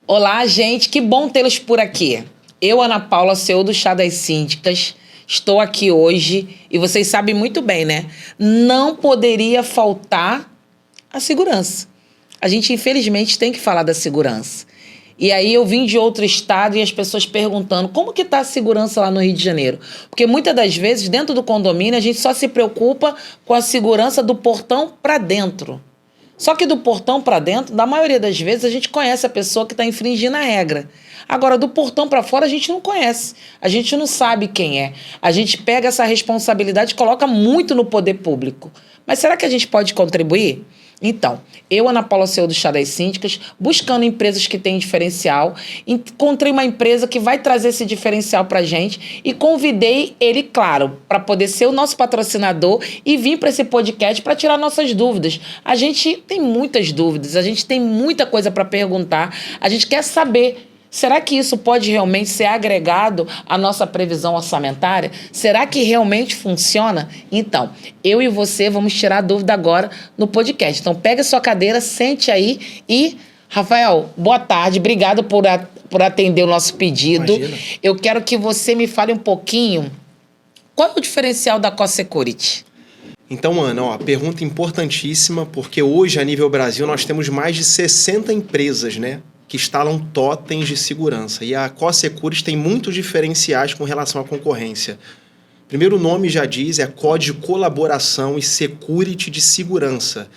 Olá, gente, que bom tê-los por aqui. Eu, Ana Paula, CEO do Chá das Síndicas, estou aqui hoje e vocês sabem muito bem, né? Não poderia faltar a segurança. A gente, infelizmente, tem que falar da segurança. E aí eu vim de outro estado e as pessoas perguntando como que está a segurança lá no Rio de Janeiro. Porque muitas das vezes, dentro do condomínio, a gente só se preocupa com a segurança do portão para dentro. Só que do portão para dentro, na maioria das vezes, a gente conhece a pessoa que está infringindo a regra. Agora, do portão para fora, a gente não conhece. A gente não sabe quem é. A gente pega essa responsabilidade e coloca muito no poder público. Mas será que a gente pode contribuir? Então, eu, Ana Paula, CEO do Chá das Síndicas, buscando empresas que têm diferencial, encontrei uma empresa que vai trazer esse diferencial para a gente e convidei ele, claro, para poder ser o nosso patrocinador e vir para esse podcast para tirar nossas dúvidas. A gente tem muitas dúvidas, a gente tem muita coisa para perguntar, a gente quer saber. Será que isso pode realmente ser agregado à nossa previsão orçamentária? Será que realmente funciona? Então, eu e você vamos tirar a dúvida agora no podcast. Então, pega a sua cadeira, sente aí e... Rafael, boa tarde. Obrigado por atender o nosso pedido. Imagina. Eu quero que você me fale um pouquinho qual é o diferencial da CoSecurity. Então, Ana, pergunta importantíssima, porque hoje, a nível Brasil, nós temos mais de 60 empresas, né, que instalam totens de segurança. E a CoSecurity tem muitos diferenciais com relação à concorrência. Primeiro, o nome já diz, é Código de Colaboração e Security de Segurança.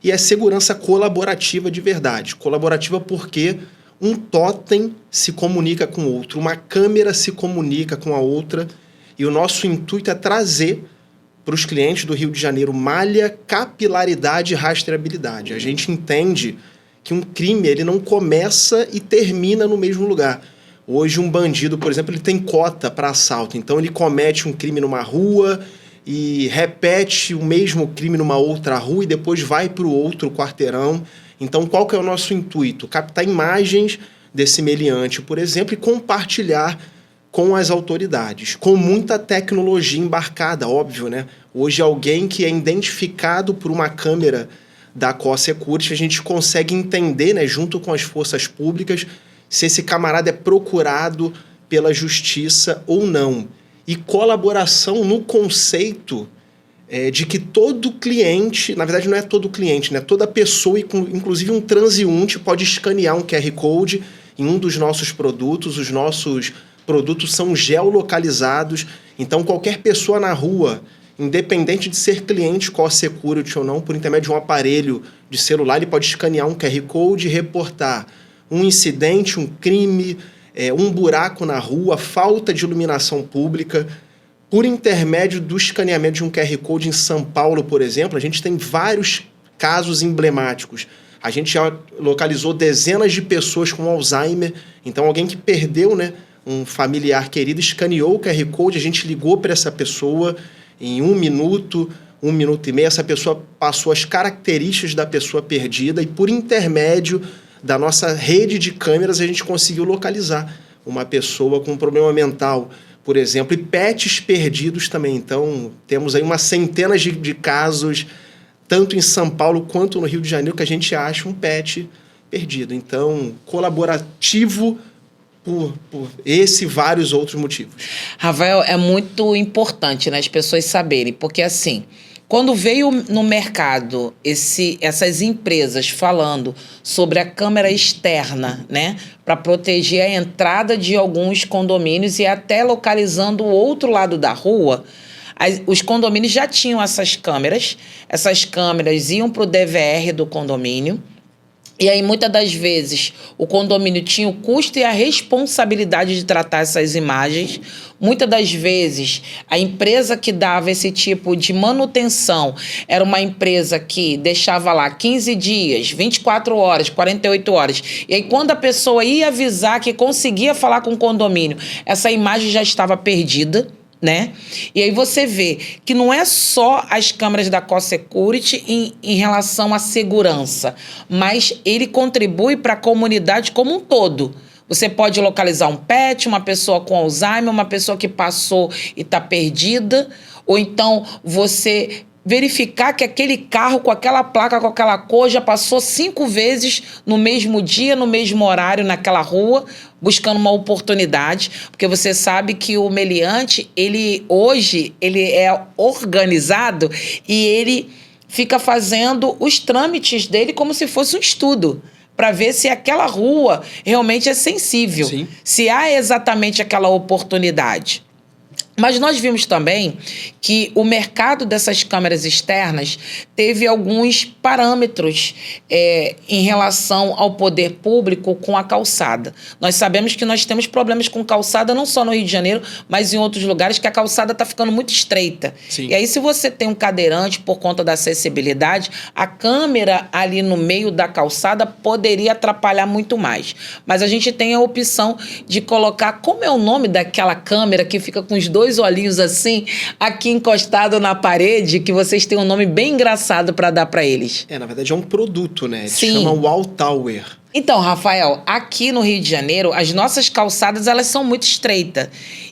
E é segurança colaborativa de verdade. Colaborativa porque um totem se comunica com o outro, uma câmera se comunica com a outra, e o nosso intuito é trazer para os clientes do Rio de Janeiro malha, capilaridade e rastreabilidade. A gente entende que um crime ele não começa e termina no mesmo lugar. Hoje um bandido, por exemplo, ele tem cota para assalto, então ele comete um crime numa rua e repete o mesmo crime numa outra rua e depois vai para o outro quarteirão. Então qual que é o nosso intuito? Captar imagens desse meliante, por exemplo, e compartilhar com as autoridades, com muita tecnologia embarcada, óbvio, né? Hoje alguém que é identificado por uma câmera da CoSecurity, a gente consegue entender, né, junto com as forças públicas, se esse camarada é procurado pela justiça ou não. E colaboração no conceito de que todo cliente, na verdade não é todo cliente, né, toda pessoa, inclusive um transeunte, pode escanear um QR Code em um dos nossos produtos. Os nossos produtos são geolocalizados, então qualquer pessoa na rua, independente de ser cliente CoSecurity ou não, por intermédio de um aparelho de celular, ele pode escanear um QR Code e reportar um incidente, um crime, um buraco na rua, falta de iluminação pública. Por intermédio do escaneamento de um QR Code em São Paulo, por exemplo, a gente tem vários casos emblemáticos. A gente já localizou dezenas de pessoas com Alzheimer, então alguém que perdeu, né, um familiar querido, escaneou o QR Code, a gente ligou para essa pessoa. Em 1 minuto, 1 minuto e meio, essa pessoa passou as características da pessoa perdida e, por intermédio da nossa rede de câmeras, a gente conseguiu localizar uma pessoa com um problema mental, por exemplo, e pets perdidos também. Então, temos aí uma centena de casos, tanto em São Paulo quanto no Rio de Janeiro, que a gente acha um pet perdido. Então, colaborativo por esse e vários outros motivos. Rafael, é muito importante, né, as pessoas saberem, porque assim, quando veio no mercado essas empresas falando sobre a câmera externa, né, para proteger a entrada de alguns condomínios e até localizando o outro lado da rua, os condomínios já tinham essas câmeras iam para o DVR do condomínio. E aí, muitas das vezes, o condomínio tinha o custo e a responsabilidade de tratar essas imagens. Muitas das vezes, a empresa que dava esse tipo de manutenção era uma empresa que deixava lá 15 dias, 24 horas, 48 horas. E aí, quando a pessoa ia avisar que conseguia falar com o condomínio, essa imagem já estava perdida, né? E aí você vê que não é só as câmeras da CoSecurity em relação à segurança, mas ele contribui para a comunidade como um todo. Você pode localizar um pet, uma pessoa com Alzheimer, uma pessoa que passou e está perdida, ou então você verificar que aquele carro com aquela placa, com aquela cor, já passou 5 vezes no mesmo dia, no mesmo horário, naquela rua, buscando uma oportunidade, porque você sabe que o meliante, hoje, ele é organizado e ele fica fazendo os trâmites dele como se fosse um estudo, para ver se aquela rua realmente é sensível, Sim. se há exatamente aquela oportunidade. Mas nós vimos também que o mercado dessas câmeras externas teve alguns parâmetros em relação ao poder público com a calçada. Nós sabemos que nós temos problemas com calçada não só no Rio de Janeiro, mas em outros lugares que a calçada está ficando muito estreita. Sim. E aí, se você tem um cadeirante por conta da acessibilidade, a câmera ali no meio da calçada poderia atrapalhar muito mais. Mas a gente tem a opção de colocar, como é o nome daquela câmera que fica com os dois olhinhos assim, aqui encostado na parede, que vocês têm um nome bem engraçado para dar para eles. Na verdade é um produto, né? Ele Sim. chama Wall Tower. Então, Rafael, aqui no Rio de Janeiro, as nossas calçadas, elas são muito estreitas.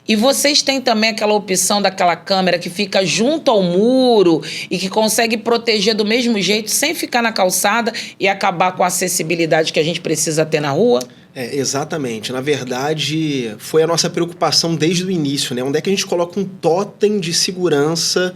E vocês têm também aquela opção daquela câmera que fica junto ao muro e que consegue proteger do mesmo jeito, sem ficar na calçada e acabar com a acessibilidade que a gente precisa ter na rua? Exatamente. Na verdade, foi a nossa preocupação desde o início, né? Onde é que a gente coloca um totem de segurança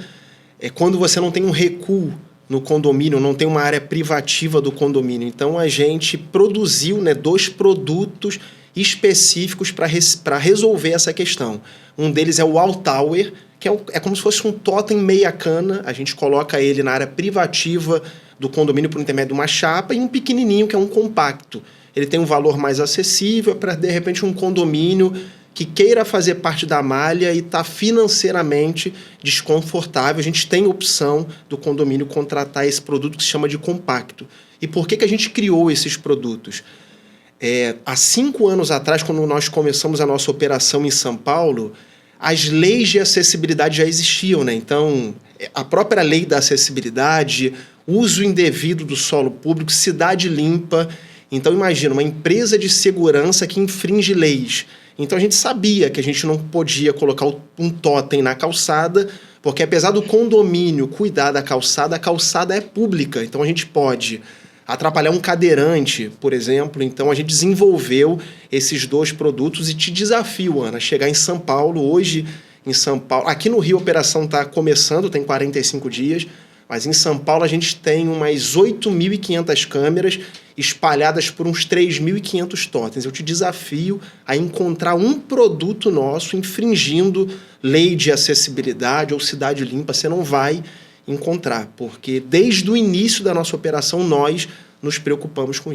quando você não tem um recuo no condomínio, não tem uma área privativa do condomínio. Então, a gente produziu, né, 2 produtos específicos para resolver essa questão. Um deles é o Wall Tower, que é como se fosse um totem meia cana. A gente coloca ele na área privativa do condomínio por intermédio de uma chapa, e um pequenininho, que é um compacto. Ele tem um valor mais acessível para, de repente, um condomínio que queira fazer parte da malha e está financeiramente desconfortável. A gente tem opção do condomínio contratar esse produto que se chama de compacto. E por que a gente criou esses produtos? Há 5 anos atrás, quando nós começamos a nossa operação em São Paulo, as leis de acessibilidade já existiam, né? Então, a própria lei da acessibilidade, uso indevido do solo público, cidade limpa. Então, imagina, uma empresa de segurança que infringe leis. Então, a gente sabia que a gente não podia colocar um totem na calçada, porque apesar do condomínio cuidar da calçada, a calçada é pública. Então, a gente pode atrapalhar um cadeirante, por exemplo. Então, a gente desenvolveu esses 2 produtos e te desafio, Ana, a chegar em São Paulo. Hoje, em São Paulo, aqui no Rio a operação está começando, tem 45 dias, mas em São Paulo a gente tem umas 8.500 câmeras espalhadas por uns 3.500 totens. Eu te desafio a encontrar um produto nosso infringindo lei de acessibilidade ou cidade limpa. Você não vai encontrar, porque desde o início da nossa operação nós nos preocupamos com isso.